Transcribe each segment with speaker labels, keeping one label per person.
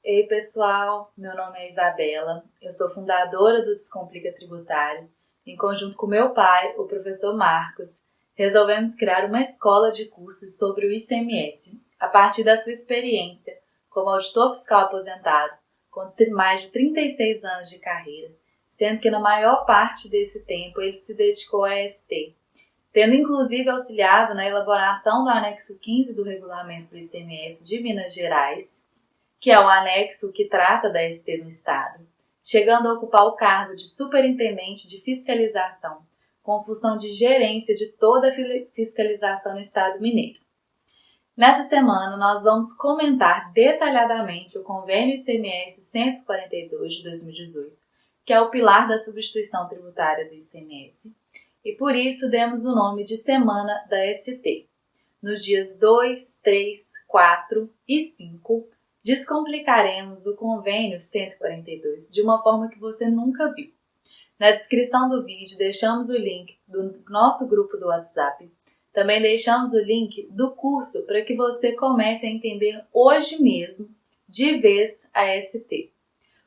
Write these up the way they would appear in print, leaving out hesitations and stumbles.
Speaker 1: Ei pessoal, meu nome é Isabela, eu sou fundadora do Descomplica Tributário. Em conjunto com meu pai, o professor Marcos, resolvemos criar uma escola de cursos sobre o ICMS, a partir da sua experiência como auditor fiscal aposentado, com mais de 36 anos de carreira, sendo que na maior parte desse tempo ele se dedicou à ST, tendo inclusive auxiliado na elaboração do anexo 15 do regulamento do ICMS de Minas Gerais, que é o anexo que trata da ST no Estado, chegando a ocupar o cargo de superintendente de fiscalização, com função de gerência de toda a fiscalização no Estado mineiro. Nessa semana, nós vamos comentar detalhadamente o Convênio ICMS 142 de 2018, que é o pilar da substituição tributária do ICMS, e por isso demos o nome de Semana da ST. Nos dias 2, 3, 4 e 5, descomplicaremos o Convênio 142 de uma forma que você nunca viu. Na descrição do vídeo deixamos o link do nosso grupo do WhatsApp. Também deixamos o link do curso para que você comece a entender hoje mesmo, de vez, a ST.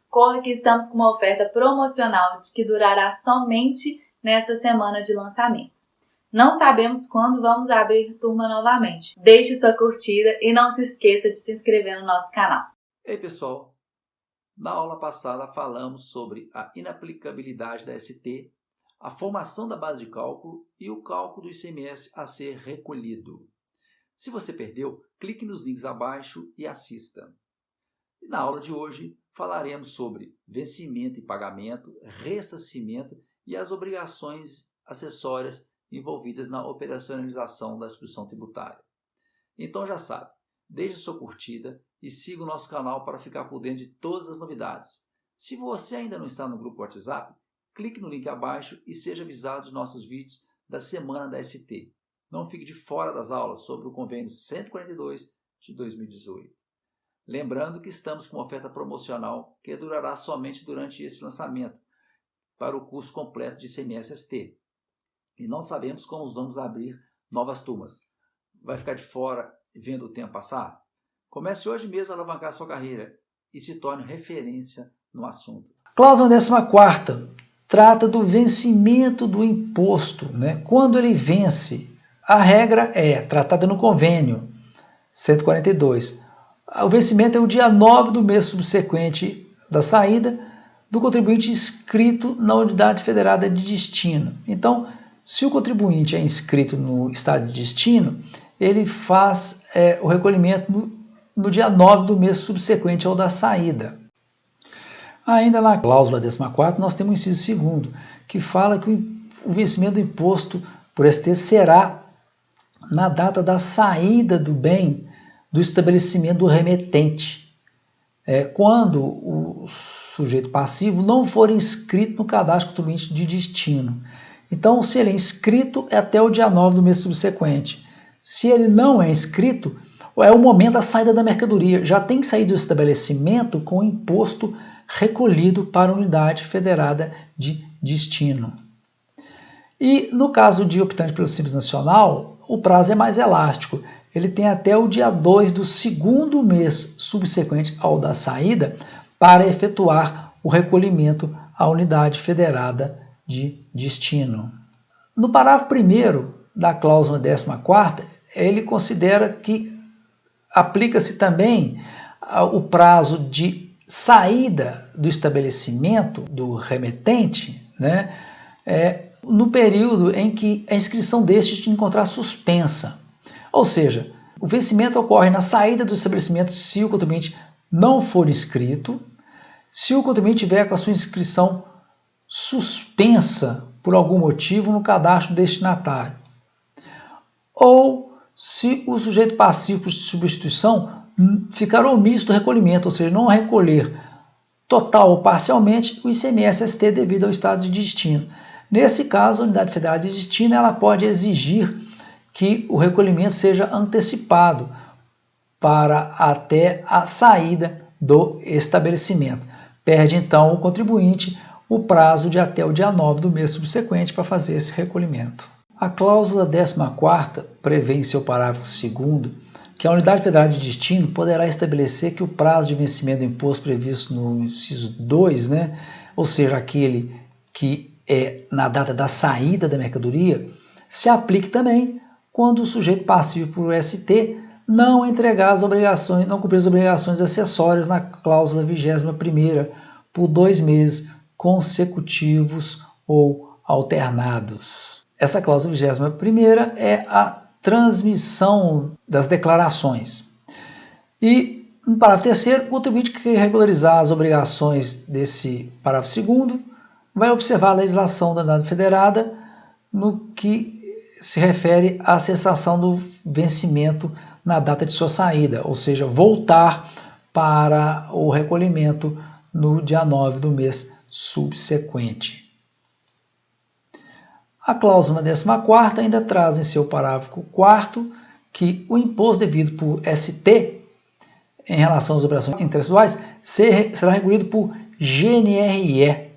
Speaker 1: Corra que estamos com uma oferta promocional que durará somente nesta semana de lançamento. Não sabemos quando vamos abrir turma novamente. Deixe sua curtida e não se esqueça de se inscrever no nosso canal.
Speaker 2: Ei pessoal, na aula passada falamos sobre a inaplicabilidade da ST, a formação da base de cálculo e o cálculo do ICMS a ser recolhido. Se você perdeu, clique nos links abaixo e assista. E na aula de hoje falaremos sobre vencimento e pagamento, ressarcimento e as obrigações acessórias envolvidas na operacionalização da instituição tributária. Então já sabe, deixe sua curtida e siga o nosso canal para ficar por dentro de todas as novidades. Se você ainda não está no grupo WhatsApp, clique no link abaixo e seja avisado dos nossos vídeos da Semana da ST. Não fique de fora das aulas sobre o Convênio 142 de 2018. Lembrando que estamos com uma oferta promocional que durará somente durante esse lançamento para o curso completo de ICMS-ST. E não sabemos como vamos abrir novas turmas. Vai ficar de fora vendo o tempo passar? Comece hoje mesmo a alavancar sua carreira e se torne referência no assunto.
Speaker 3: Cláusula 14ª trata do vencimento do imposto, Quando ele vence, a regra é tratada no convênio 142. O vencimento é o dia 9 do mês subsequente da saída do contribuinte inscrito na unidade federada de destino. Então, se o contribuinte é inscrito no estado de destino, ele faz o recolhimento no dia 9 do mês subsequente ao da saída. Ainda na cláusula 14ª, nós temos o inciso 2º, que fala que o vencimento do imposto por ST será na data da saída do bem do estabelecimento do remetente, quando o sujeito passivo não for inscrito no cadastro contribuinte de destino. Então, se ele é inscrito, é até o dia 9 do mês subsequente. Se ele não é inscrito, é o momento da saída da mercadoria. Já tem que sair do estabelecimento com o imposto recolhido para a unidade federada de destino. E no caso de optante pelo Simples Nacional, o prazo é mais elástico. Ele tem até o dia 2 do segundo mês subsequente ao da saída para efetuar o recolhimento à unidade federada de destino. No parágrafo 1º da cláusula 14ª, ele considera que aplica-se também o prazo de saída do estabelecimento do remetente, no período em que a inscrição deste se encontrar suspensa. Ou seja, o vencimento ocorre na saída do estabelecimento se o contribuinte não for inscrito, se o contribuinte tiver com a sua inscrição suspensa por algum motivo no cadastro destinatário, ou se o sujeito passivo por substituição ficar omisso do recolhimento, ou seja, não recolher total ou parcialmente o ICMS-ST devido ao estado de destino. Nesse caso, a unidade federal de destino ela pode exigir que o recolhimento seja antecipado para até a saída do estabelecimento. Perde então o contribuinte o prazo de até o dia 9 do mês subsequente para fazer esse recolhimento. A cláusula 14ª prevê em seu parágrafo 2º que a Unidade Federal de Destino poderá estabelecer que o prazo de vencimento do imposto previsto no inciso 2, né, ou seja, aquele que é na data da saída da mercadoria, se aplique também quando o sujeito passivo por ST não entregar as obrigações, não cumprir as obrigações acessórias na cláusula 21ª por 2 meses consecutivos ou alternados. Essa cláusula 21ª é a transmissão das declarações. E no parágrafo 3º, o contribuinte que regularizar as obrigações desse parágrafo 2º vai observar a legislação da Unidade Federada no que se refere à cessação do vencimento na data de sua saída, ou seja, voltar para o recolhimento no dia 9 do mês subsequente. A cláusula 14ª ainda traz em seu parágrafo 4º que o imposto devido por ST em relação às operações interestaduais será recolhido por GNRE,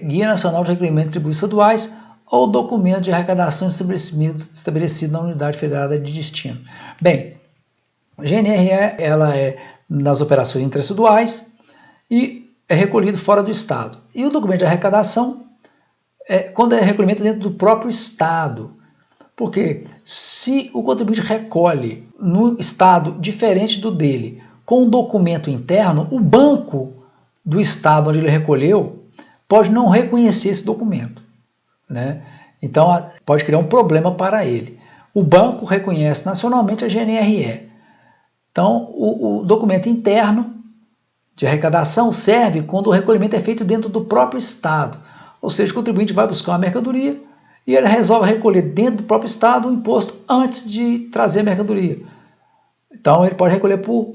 Speaker 3: Guia Nacional de Recolhimento de Tributos Estaduais, ou documento de arrecadação estabelecido na Unidade Federada de Destino. Bem, a GNRE ela é nas operações interestaduais e é recolhido fora do Estado. E o documento de arrecadação quando é recolhimento dentro do próprio Estado. Porque se o contribuinte recolhe no Estado diferente do dele, com um documento interno, o banco do Estado onde ele recolheu pode não reconhecer esse documento, né? Então pode criar um problema para ele. O banco reconhece nacionalmente a GNRE. Então o documento interno de arrecadação serve quando o recolhimento é feito dentro do próprio Estado. Ou seja, o contribuinte vai buscar uma mercadoria e ele resolve recolher dentro do próprio Estado o imposto antes de trazer a mercadoria. Então ele pode recolher por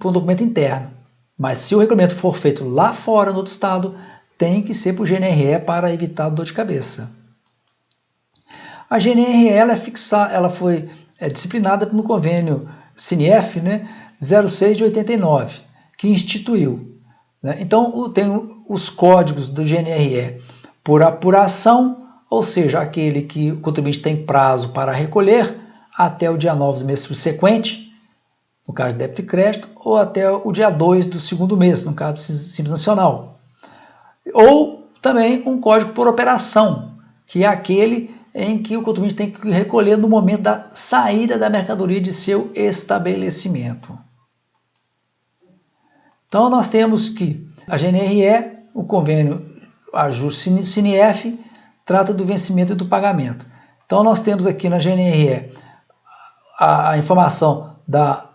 Speaker 3: um documento interno. Mas se o recolhimento for feito lá fora, no outro Estado, tem que ser por GNRE para evitar dor de cabeça. A GNRE ela foi disciplinada no convênio CINIEF, né, 06 de 89, que instituiu. Né? Então tem os códigos do GNRE por apuração, ou seja, aquele que o contribuinte tem prazo para recolher até o dia 9 do mês subsequente, no caso de débito e crédito, ou até o dia 2 do segundo mês, no caso do Simples Nacional. Ou também um código por operação, que é aquele em que o contribuinte tem que recolher no momento da saída da mercadoria de seu estabelecimento. Então nós temos que a GNRE, o convênio ajuste CINIEF, trata do vencimento e do pagamento. Então nós temos aqui na GNRE a informação da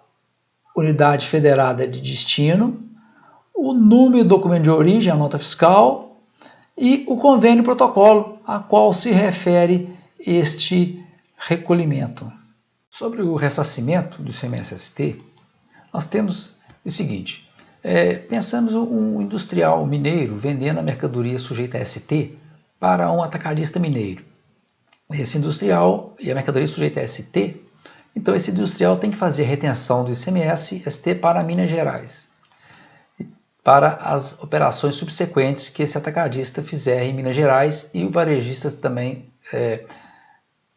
Speaker 3: Unidade Federada de Destino, o número do documento de origem, a nota fiscal, e o convênio protocolo a qual se refere este recolhimento. Sobre o ressarcimento do ICMS-ST, nós temos o seguinte: pensamos um industrial mineiro vendendo a mercadoria sujeita a ST para um atacadista mineiro. Esse industrial e a mercadoria sujeita a ST, então esse industrial tem que fazer retenção do ICMS-ST para Minas Gerais, para as operações subsequentes que esse atacadista fizer em Minas Gerais e o varejista também,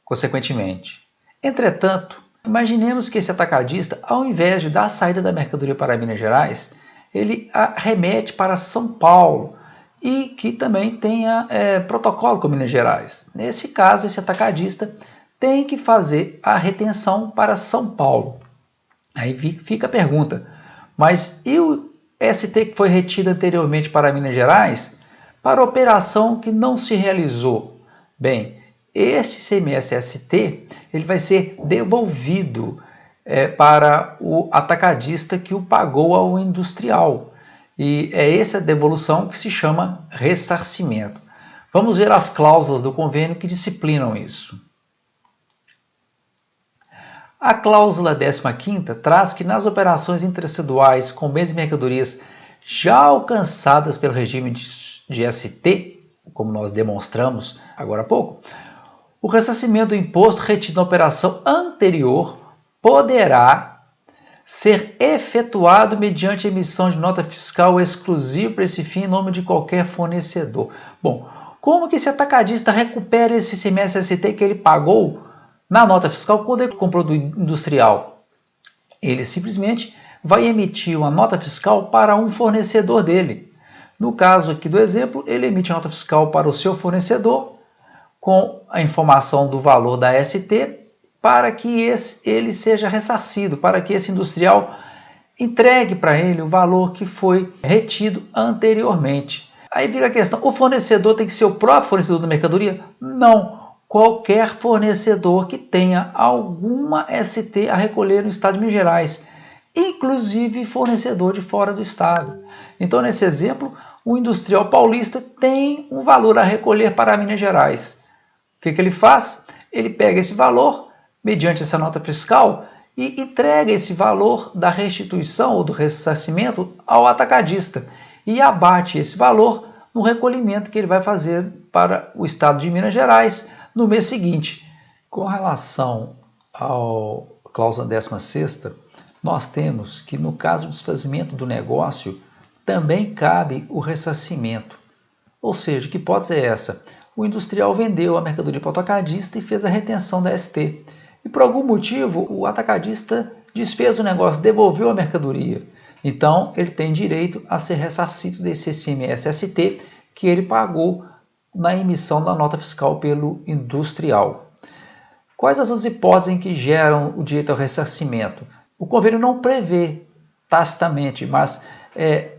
Speaker 3: consequentemente. Entretanto, imaginemos que esse atacadista, ao invés de dar a saída da mercadoria para Minas Gerais, ele a remete para São Paulo e que também tenha protocolo com Minas Gerais. Nesse caso, esse atacadista tem que fazer a retenção para São Paulo. Aí fica a pergunta, mas e o ST que foi retido anteriormente para Minas Gerais, para operação que não se realizou? Bem, este ICMS-ST ele vai ser devolvido para o atacadista que o pagou ao industrial. E é essa devolução que se chama ressarcimento. Vamos ver as cláusulas do convênio que disciplinam isso. A cláusula 15ª traz que nas operações interestaduais com bens e mercadorias já alcançadas pelo regime de ST, como nós demonstramos agora há pouco, o ressarcimento do imposto retido na operação anterior poderá ser efetuado mediante emissão de nota fiscal exclusiva para esse fim em nome de qualquer fornecedor. Bom, como que esse atacadista recupera esse ICMS-ST que ele pagou na nota fiscal quando ele comprou do industrial? Ele simplesmente vai emitir uma nota fiscal para um fornecedor dele. No caso aqui do exemplo, ele emite a nota fiscal para o seu fornecedor com a informação do valor da ST para que ele seja ressarcido, para que esse industrial entregue para ele o valor que foi retido anteriormente. Aí fica a questão, o fornecedor tem que ser o próprio fornecedor da mercadoria? Não, qualquer fornecedor que tenha alguma ST a recolher no estado de Minas Gerais, inclusive fornecedor de fora do estado. Então, nesse exemplo, o industrial paulista tem um valor a recolher para Minas Gerais. O que ele faz? Ele pega esse valor, mediante essa nota fiscal, e entrega esse valor da restituição ou do ressarcimento ao atacadista e abate esse valor no recolhimento que ele vai fazer para o estado de Minas Gerais no mês seguinte. Com relação à cláusula 16ª, nós temos que no caso do desfazimento do negócio também cabe o ressarcimento. Ou seja, que hipótese é essa? O industrial vendeu a mercadoria para o atacadista e fez a retenção da ST. E por algum motivo o atacadista desfez o negócio, devolveu a mercadoria. Então ele tem direito a ser ressarcido desse ICMS-ST que ele pagou na emissão da nota fiscal pelo industrial. Quais as outras hipóteses em que geram o direito ao ressarcimento? O convênio não prevê tacitamente, mas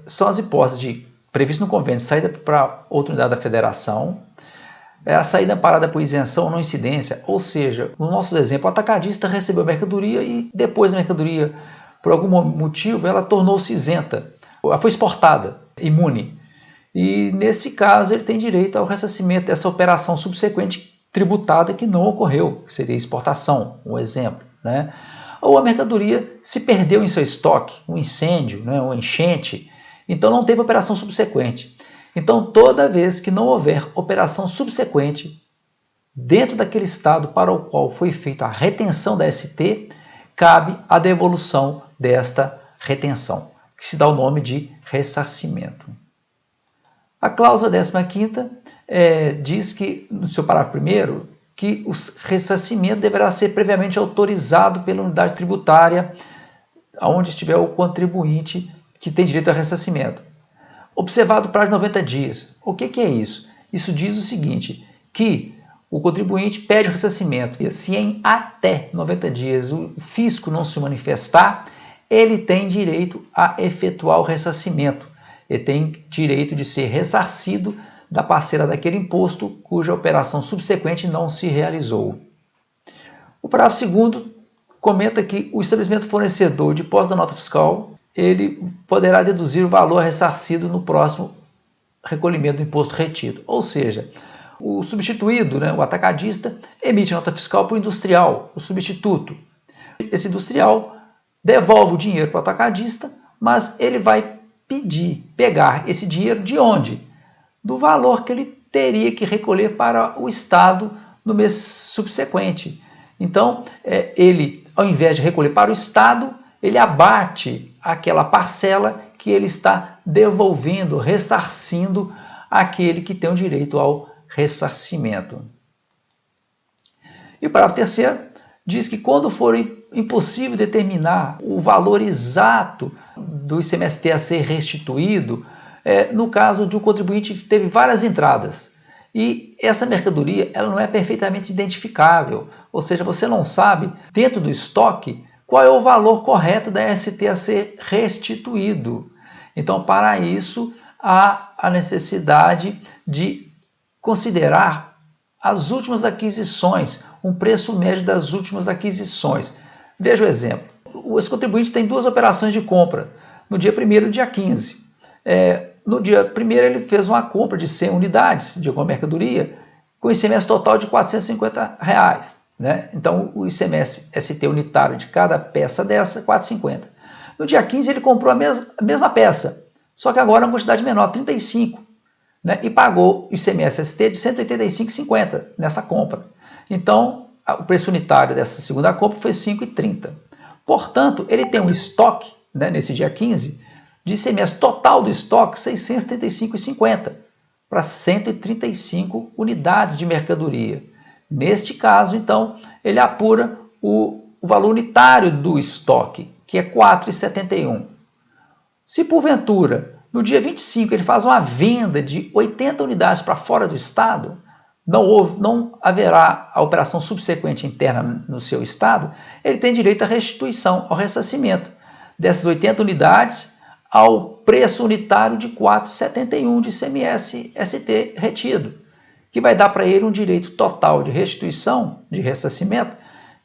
Speaker 3: são as hipóteses de previsto no convênio, saída para outra unidade da federação, a saída amparada por isenção ou não incidência, ou seja, no nosso exemplo, o atacadista recebeu a mercadoria e depois da mercadoria, por algum motivo, ela tornou-se isenta, ela foi exportada, imune. E nesse caso ele tem direito ao ressarcimento dessa operação subsequente tributada que não ocorreu, que seria exportação, um exemplo, né? Ou a mercadoria se perdeu em seu estoque, um incêndio, né, uma enchente, então não teve operação subsequente. Então, toda vez que não houver operação subsequente dentro daquele estado para o qual foi feita a retenção da ST, cabe a devolução desta retenção, que se dá o nome de ressarcimento. A cláusula 15ª diz que, no seu parágrafo 1º, que o ressarcimento deverá ser previamente autorizado pela unidade tributária onde estiver o contribuinte que tem direito ao ressarcimento. Observado o prazo de 90 dias. O que é isso? Isso diz o seguinte, que o contribuinte pede o ressarcimento e se em até 90 dias o fisco não se manifestar, ele tem direito a efetuar o ressarcimento. Ele tem direito de ser ressarcido da parcela daquele imposto cuja operação subsequente não se realizou. O parágrafo 2º comenta que o estabelecimento fornecedor de posse da nota fiscal ele poderá deduzir o valor ressarcido no próximo recolhimento do imposto retido. Ou seja, o substituído, o atacadista, emite nota fiscal para o industrial, o substituto. Esse industrial devolve o dinheiro para o atacadista, mas ele vai pegar esse dinheiro de onde? Do valor que ele teria que recolher para o Estado no mês subsequente. Então, ele, ao invés de recolher para o Estado, ele abate aquela parcela que ele está devolvendo, ressarcindo aquele que tem o direito ao ressarcimento. E o parágrafo 3º diz que quando for impossível determinar o valor exato do ICMS a ser restituído, no caso de um contribuinte que teve várias entradas e essa mercadoria ela não é perfeitamente identificável, ou seja, você não sabe dentro do estoque qual é o valor correto da ST a ser restituído. Então, para isso, há a necessidade de considerar as últimas aquisições, um preço médio das últimas aquisições. Veja o exemplo. Esse contribuinte tem duas operações de compra, no dia 1º e no dia 15. No dia 1º ele fez uma compra de 100 unidades de alguma mercadoria com ICMS total de R$ 450. Então o ICMS ST unitário de cada peça dessa é R$ 450. No dia 15 ele comprou a mesma peça, só que agora uma quantidade menor, 35, e pagou o ICMS ST de R$ 185,50 nessa compra. Então o preço unitário dessa segunda compra foi R$ 5,30. Portanto, ele tem um estoque, nesse dia 15, de ICMS total do estoque, R$ 635,50, para 135 unidades de mercadoria. Neste caso, então, ele apura o valor unitário do estoque, que é 4,71. Se porventura, no dia 25, ele faz uma venda de 80 unidades para fora do estado, não haverá a operação subsequente interna no seu estado, ele tem direito à restituição, ao ressarcimento dessas 80 unidades ao preço unitário de 4,71 de ICMS-ST retido, que vai dar para ele um direito total de restituição, de ressarcimento,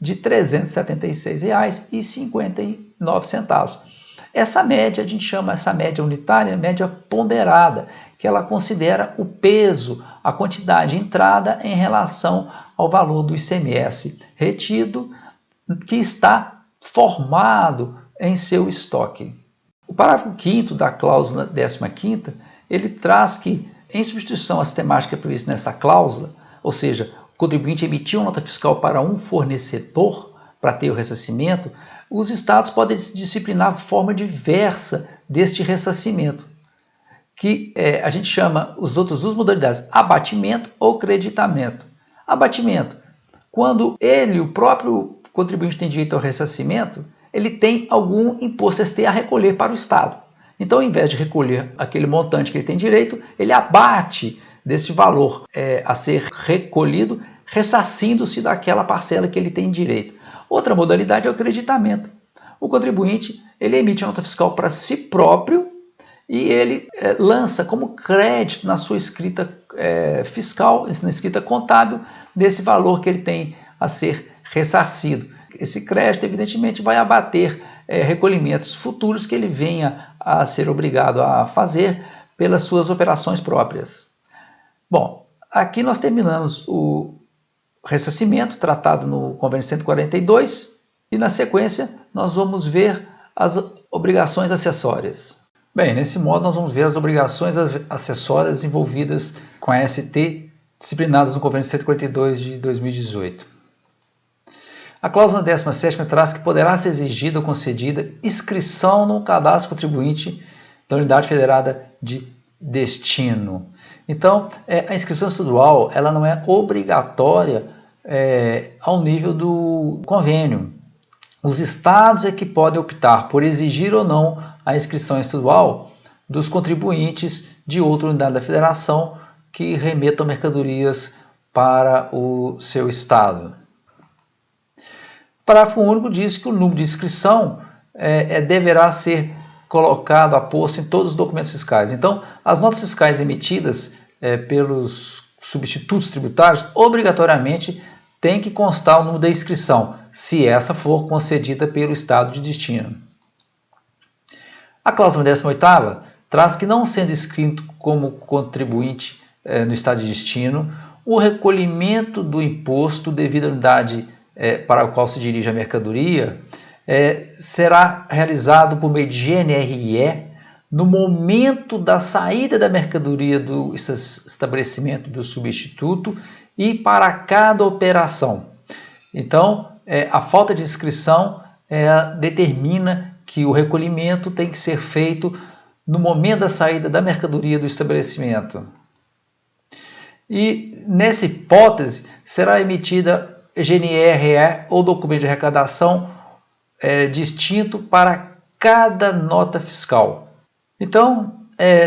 Speaker 3: de R$ 376,59. Essa média, a gente chama essa média unitária, média ponderada, que ela considera o peso, a quantidade de entrada em relação ao valor do ICMS retido, que está formado em seu estoque. O parágrafo 5º da cláusula 15ª, ele traz que, em substituição à sistemática prevista nessa cláusula, ou seja, o contribuinte emitiu uma nota fiscal para um fornecedor para ter o ressarcimento, os estados podem disciplinar forma diversa deste ressarcimento, que a gente chama os outros duas modalidades, abatimento ou creditamento. Abatimento, quando o próprio contribuinte tem direito ao ressarcimento, ele tem algum imposto ST a recolher para o estado. Então, ao invés de recolher aquele montante que ele tem direito, ele abate desse valor a ser recolhido, ressarcindo-se daquela parcela que ele tem direito. Outra modalidade é o creditamento. O contribuinte ele emite a nota fiscal para si próprio e ele lança como crédito na sua escrita fiscal, na escrita contábil, desse valor que ele tem a ser ressarcido. Esse crédito, evidentemente, vai abater recolhimentos futuros que ele venha a ser obrigado a fazer pelas suas operações próprias. Bom, aqui nós terminamos o ressarcimento tratado no Convênio 142 e, na sequência, nós vamos ver as obrigações acessórias. Bem, nesse modo nós vamos ver as obrigações acessórias envolvidas com a ST disciplinadas no Convênio 142 de 2018. A cláusula 17ª traz que poderá ser exigida ou concedida inscrição no cadastro contribuinte da Unidade Federada de Destino. Então, a inscrição estadual ela não é obrigatória ao nível do convênio. Os estados é que podem optar por exigir ou não a inscrição estadual dos contribuintes de outra unidade da federação que remetam mercadorias para o seu estado. O parágrafo único diz que o número de inscrição deverá ser colocado, aposto em todos os documentos fiscais. Então, as notas fiscais emitidas pelos substitutos tributários, obrigatoriamente, tem que constar o número da inscrição, se essa for concedida pelo estado de destino. A cláusula 18ª traz que, não sendo inscrito como contribuinte no estado de destino, o recolhimento do imposto devido à unidade para o qual se dirige a mercadoria será realizado por meio de GNRE no momento da saída da mercadoria do estabelecimento do substituto e para cada operação. Então, a falta de inscrição determina que o recolhimento tem que ser feito no momento da saída da mercadoria do estabelecimento. E, nessa hipótese, será emitida GNRE ou documento de arrecadação distinto para cada nota fiscal. Então,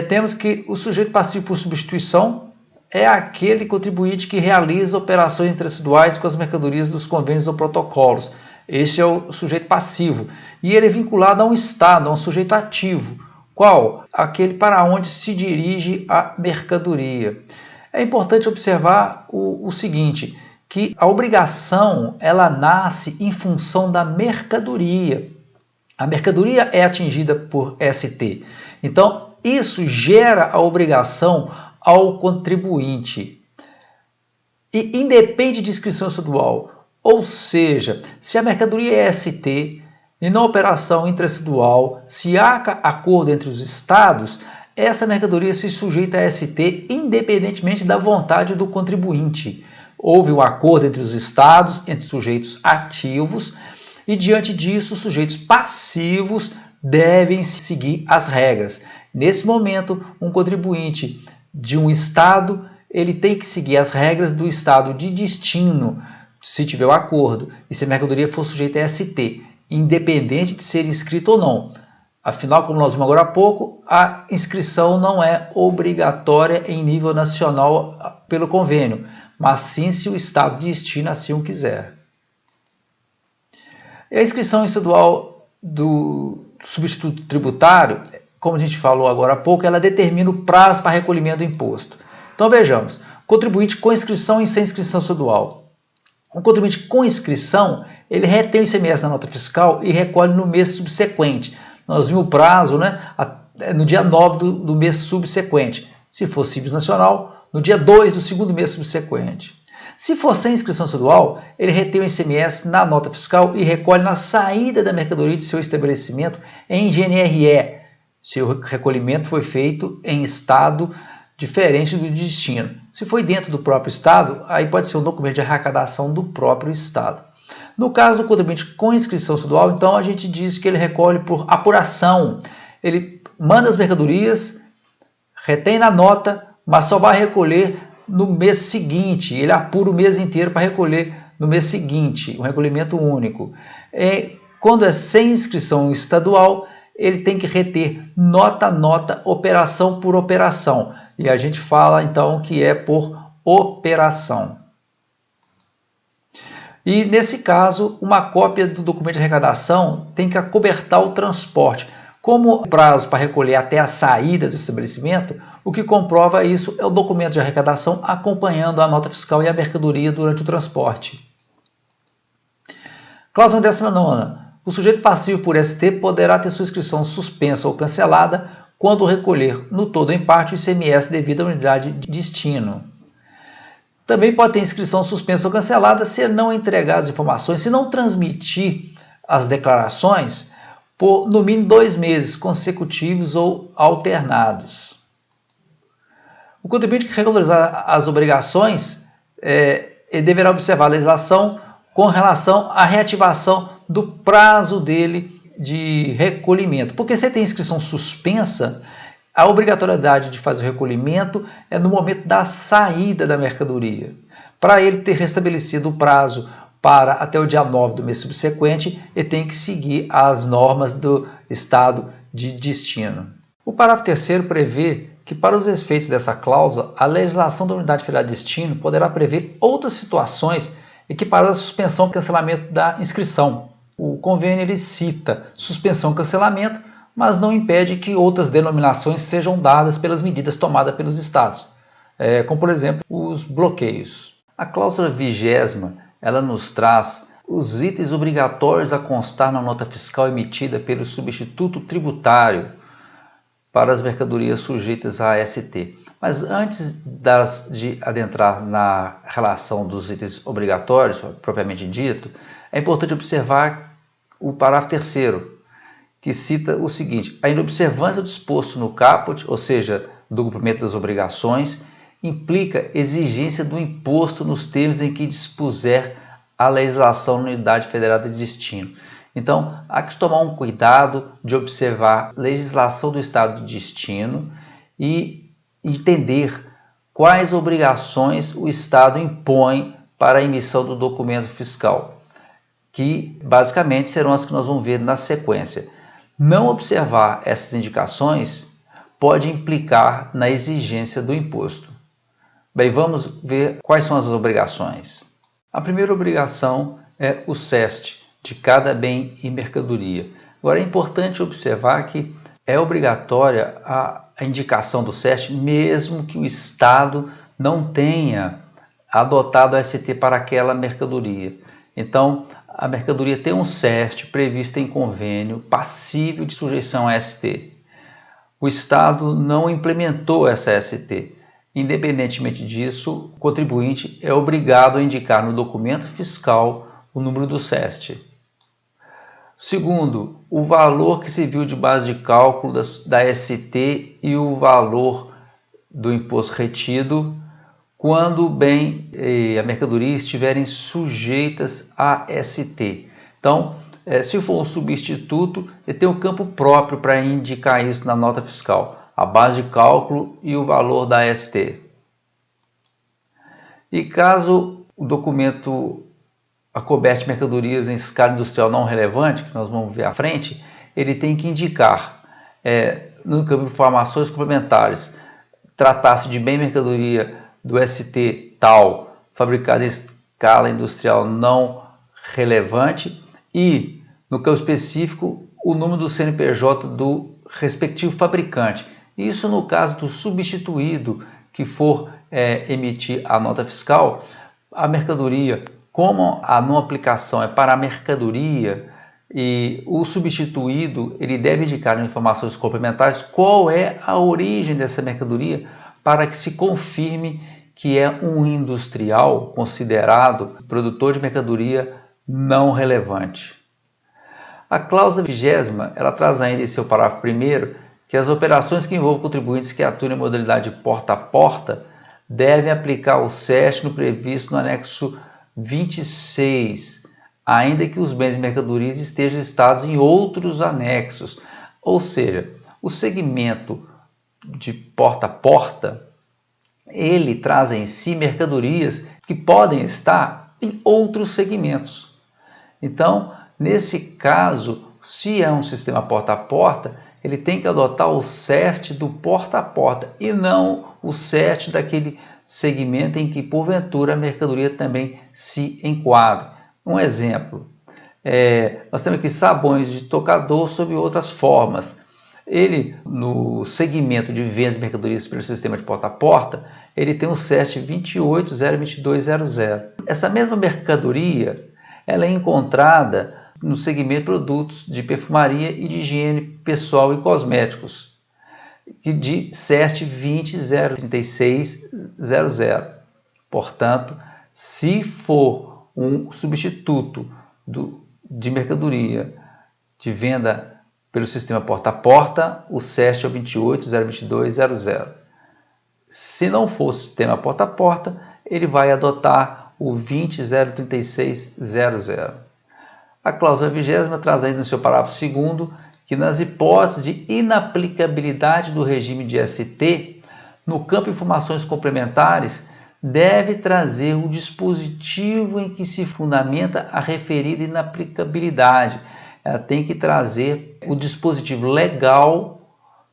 Speaker 3: temos que o sujeito passivo por substituição é aquele contribuinte que realiza operações interestaduais com as mercadorias dos convênios ou protocolos. Este é o sujeito passivo. E ele é vinculado a um estado, a um sujeito ativo. Qual? Aquele para onde se dirige a mercadoria. É importante observar o seguinte, que a obrigação ela nasce em função da mercadoria. A mercadoria é atingida por ST. Então, isso gera a obrigação ao contribuinte. E independe de inscrição estadual. Ou seja, se a mercadoria é ST e na operação interestadual, se há acordo entre os estados, essa mercadoria se sujeita a ST independentemente da vontade do contribuinte. Houve um acordo entre os estados, entre sujeitos ativos, e diante disso, os sujeitos passivos devem seguir as regras. Nesse momento, um contribuinte de um estado, ele tem que seguir as regras do estado de destino, se tiver o acordo, e se a mercadoria for sujeita a ST. independente de ser inscrito ou não. Afinal, como nós vimos agora há pouco, a inscrição não é obrigatória em nível nacional pelo convênio, mas sim se o estado de destino assim o quiser. E a inscrição estadual do substituto tributário, como a gente falou agora há pouco, ela determina o prazo para recolhimento do imposto. Então vejamos, contribuinte com inscrição e sem inscrição estadual. Um contribuinte com inscrição, ele retém o ICMS na nota fiscal e recolhe no mês subsequente. Nós vimos o prazo, né, no dia 9 do mês subsequente. Se for Simples Nacional, no dia 2 do segundo mês subsequente. Se for sem inscrição estadual, ele retém o ICMS na nota fiscal e recolhe na saída da mercadoria de seu estabelecimento em GNRE, se o recolhimento foi feito em estado diferente do destino. Se foi dentro do próprio estado, aí pode ser um documento de arrecadação do próprio estado. No caso do contribuinte com inscrição estadual, então a gente diz que ele recolhe por apuração. Ele manda as mercadorias, retém na nota, mas só vai recolher no mês seguinte. Ele apura o mês inteiro para recolher no mês seguinte, um recolhimento único. Quando é sem inscrição estadual, ele tem que reter nota a nota, operação por operação. E a gente fala então que é por operação. E nesse caso, uma cópia do documento de arrecadação tem que acobertar o transporte. Como o prazo para recolher até a saída do estabelecimento, o que comprova isso é o documento de arrecadação acompanhando a nota fiscal e a mercadoria durante o transporte. Cláusula 19ª. O sujeito passivo por ST poderá ter sua inscrição suspensa ou cancelada quando recolher no todo ou em parte o ICMS devido à unidade de destino. Também pode ter inscrição suspensa ou cancelada se não entregar as informações, se não transmitir as declarações por no mínimo 2 meses consecutivos ou alternados. O contribuinte que regularizar as obrigações ele deverá observar a legislação com relação à reativação do prazo dele de recolhimento. Porque se tem inscrição suspensa, a obrigatoriedade de fazer o recolhimento é no momento da saída da mercadoria. Para ele ter restabelecido o prazo para até o dia 9 do mês subsequente, ele tem que seguir as normas do estado de destino. O parágrafo 3º prevê que, para os efeitos dessa cláusula, a legislação da Unidade Federal de Destino poderá prever outras situações equiparadas à suspensão e cancelamento da inscrição. O convênio ele cita suspensão e cancelamento, mas não impede que outras denominações sejam dadas pelas medidas tomadas pelos estados, como por exemplo os bloqueios. A cláusula 20ª, ela nos traz os itens obrigatórios a constar na nota fiscal emitida pelo substituto tributário para as mercadorias sujeitas à ST. Mas antes de adentrar na relação dos itens obrigatórios, propriamente dito, é importante observar o parágrafo 3º, que cita o seguinte: a inobservância do disposto no caput, ou seja, do cumprimento das obrigações, implica exigência do imposto nos termos em que dispuser a legislação na Unidade Federal de Destino. Então, há que tomar um cuidado de observar a legislação do estado de destino e entender quais obrigações o estado impõe para a emissão do documento fiscal, que basicamente serão as que nós vamos ver na sequência. Não observar essas indicações pode implicar na exigência do imposto. Bem, vamos ver quais são as obrigações. A primeira obrigação é o SEST de cada bem e mercadoria. Agora é importante observar que é obrigatória a indicação do SEST mesmo que o Estado não tenha adotado a ST para aquela mercadoria. Então, a mercadoria tem um SEST previsto em convênio passível de sujeição a ST. O Estado não implementou essa ST. Independentemente disso, o contribuinte é obrigado a indicar no documento fiscal o número do SEST. Segundo, o valor que se viu de base de cálculo da ST e o valor do imposto retido quando o bem e a mercadoria estiverem sujeitas a ST. Então, se for um substituto, ele tem um campo próprio para indicar isso na nota fiscal, a base de cálculo e o valor da ST. E caso o documento acoberte mercadorias em escala industrial não relevante, que nós vamos ver à frente, ele tem que indicar, no campo de informações complementares, tratar-se de bem mercadoria do ST tal, fabricada em escala industrial não relevante, e, no campo específico, o número do CNPJ do respectivo fabricante. Isso no caso do substituído que for emitir a nota fiscal, a mercadoria, como a não aplicação é para a mercadoria, e o substituído ele deve indicar em informações complementares qual é a origem dessa mercadoria para que se confirme que é um industrial considerado produtor de mercadoria não relevante. A cláusula 20ª, ela traz ainda em seu parágrafo 1º que as operações que envolvam contribuintes que atuem em modalidade porta a porta devem aplicar o SEST no previsto no anexo 26, ainda que os bens e mercadorias estejam listados em outros anexos. Ou seja, o segmento de porta a porta, ele traz em si mercadorias que podem estar em outros segmentos. Então, nesse caso, se é um sistema porta a porta, ele tem que adotar o SEST do porta a porta e não o SEST daquele segmento em que, porventura, a mercadoria também se enquadra. Um exemplo, nós temos aqui sabões de tocador sob outras formas. Ele, no segmento de venda de mercadorias pelo sistema de porta a porta, ele tem o SEST 2802200. Essa mesma mercadoria ela é encontrada no segmento de produtos de perfumaria e de higiene pessoal e cosméticos, de SEST 2003600. Portanto, se for um substituto de mercadoria de venda pelo sistema porta a porta, o SEST é o 2802200. Se não for sistema porta a porta, ele vai adotar o 2003600. A cláusula 20ª traz ainda no seu parágrafo 2º que nas hipóteses de inaplicabilidade do regime de ST, no campo de informações complementares, deve trazer o dispositivo em que se fundamenta a referida inaplicabilidade. Ela tem que trazer o dispositivo legal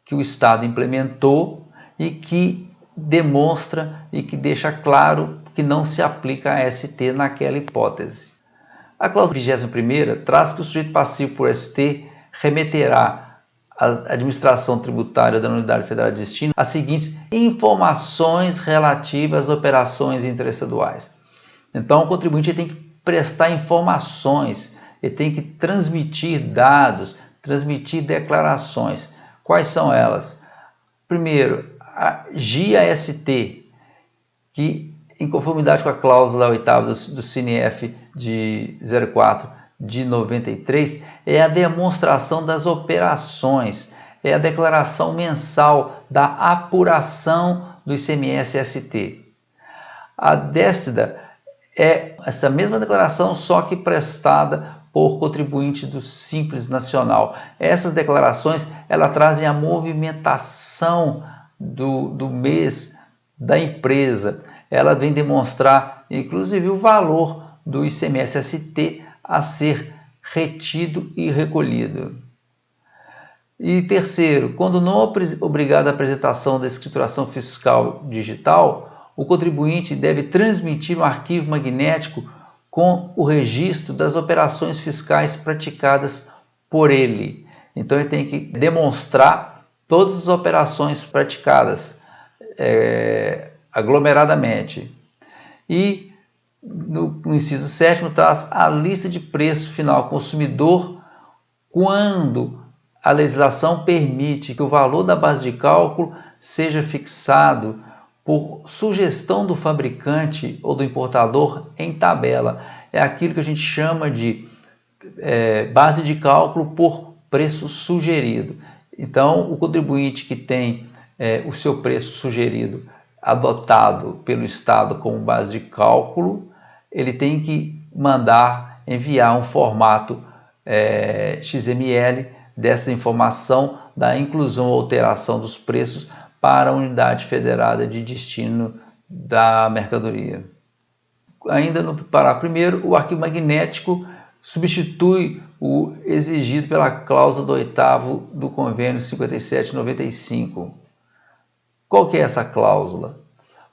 Speaker 3: que o Estado implementou e que demonstra e que deixa claro que não se aplica a ST naquela hipótese. A cláusula 21ª traz que o sujeito passivo por ST remeterá à administração tributária da Unidade Federal de Destino as seguintes informações relativas às operações interestaduais. Então, o contribuinte tem que prestar informações, ele tem que transmitir dados, transmitir declarações. Quais são elas? Primeiro, a GIA-ST, que, em conformidade com a cláusula 8ª do CNF de 04 de 93, é a demonstração das operações, é a declaração mensal da apuração do ICMS-ST. A DESTIDA é essa mesma declaração, só que prestada por contribuinte do Simples Nacional. Essas declarações elas trazem a movimentação do mês da empresa. Ela vem demonstrar, inclusive, o valor do ICMS-ST a ser retido e recolhido. E terceiro, quando não obrigado à apresentação da escrituração fiscal digital, o contribuinte deve transmitir um arquivo magnético com o registro das operações fiscais praticadas por ele. Então ele tem que demonstrar todas as operações praticadas aglomeradamente. E no inciso 7º traz a lista de preço final ao consumidor quando a legislação permite que o valor da base de cálculo seja fixado por sugestão do fabricante ou do importador em tabela. É aquilo que a gente chama de base de cálculo por preço sugerido. Então, o contribuinte que tem o seu preço sugerido adotado pelo Estado como base de cálculo, ele tem que enviar um formato XML dessa informação da inclusão ou alteração dos preços para a unidade federada de destino da mercadoria. ainda no parágrafo 1º, o arquivo magnético substitui o exigido pela cláusula do 8º do convênio 5795. Qual que é essa cláusula?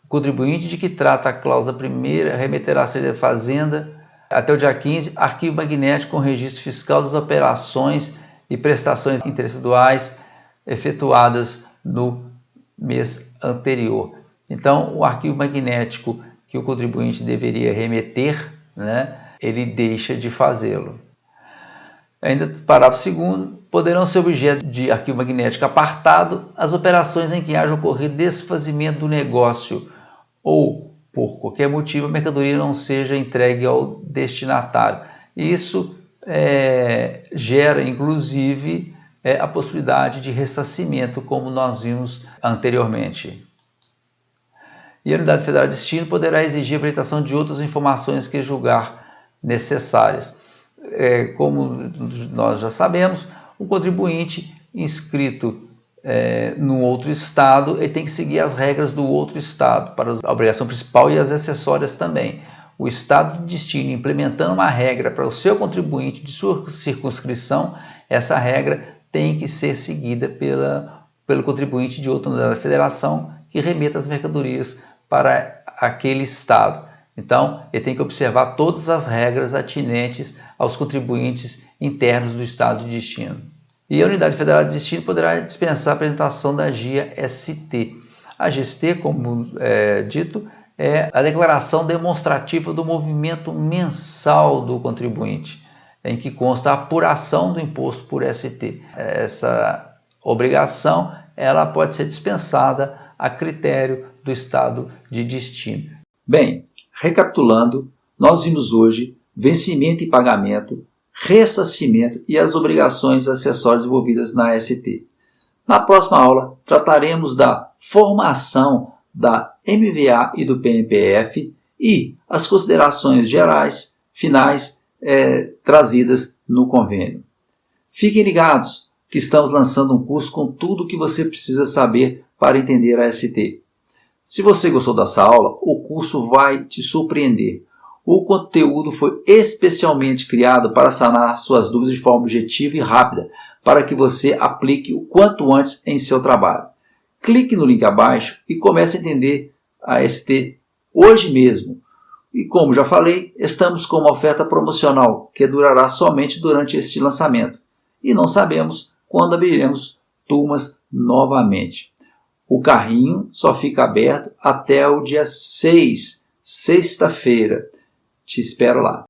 Speaker 3: O contribuinte de que trata a cláusula primeira remeterá à Secretaria da Fazenda até o dia 15 arquivo magnético com registro fiscal das operações e prestações interestaduais efetuadas no mês anterior. Então, o arquivo magnético que o contribuinte deveria remeter, ele deixa de fazê-lo. Ainda, parágrafo 2º, poderão ser objeto de arquivo magnético apartado as operações em que haja ocorrido desfazimento do negócio ou, por qualquer motivo, a mercadoria não seja entregue ao destinatário. Isso gera, inclusive, a possibilidade de ressarcimento, como nós vimos anteriormente. E a Unidade Federal de Destino poderá exigir a apresentação de outras informações que julgar necessárias. Como nós já sabemos, o contribuinte inscrito no outro estado, ele tem que seguir as regras do outro estado para a obrigação principal e as acessórias também. O estado de destino implementando uma regra para o seu contribuinte de sua circunscrição, essa regra tem que ser seguida pelo contribuinte de outra unidade da federação que remeta as mercadorias para aquele estado. Então, ele tem que observar todas as regras atinentes aos contribuintes internos do estado de destino. E a Unidade Federal de Destino poderá dispensar a apresentação da GIA-ST. A GIA-ST, como dito, é a declaração demonstrativa do movimento mensal do contribuinte, em que consta a apuração do imposto por ST. Essa obrigação ela pode ser dispensada a critério do estado de destino.
Speaker 2: Bem, recapitulando, nós vimos hoje vencimento e pagamento, ressarcimento e as obrigações acessórias envolvidas na ST. Na próxima aula, trataremos da formação da MVA e do PMPF e as considerações gerais, finais, trazidas no convênio. Fiquem ligados que estamos lançando um curso com tudo o que você precisa saber para entender a ST. Se você gostou dessa aula, o curso vai te surpreender. O conteúdo foi especialmente criado para sanar suas dúvidas de forma objetiva e rápida, para que você aplique o quanto antes em seu trabalho. Clique no link abaixo e comece a entender a ST hoje mesmo. E como já falei, estamos com uma oferta promocional que durará somente durante este lançamento. E não sabemos quando abriremos turmas novamente. O carrinho só fica aberto até o dia 6, sexta-feira. Te espero lá.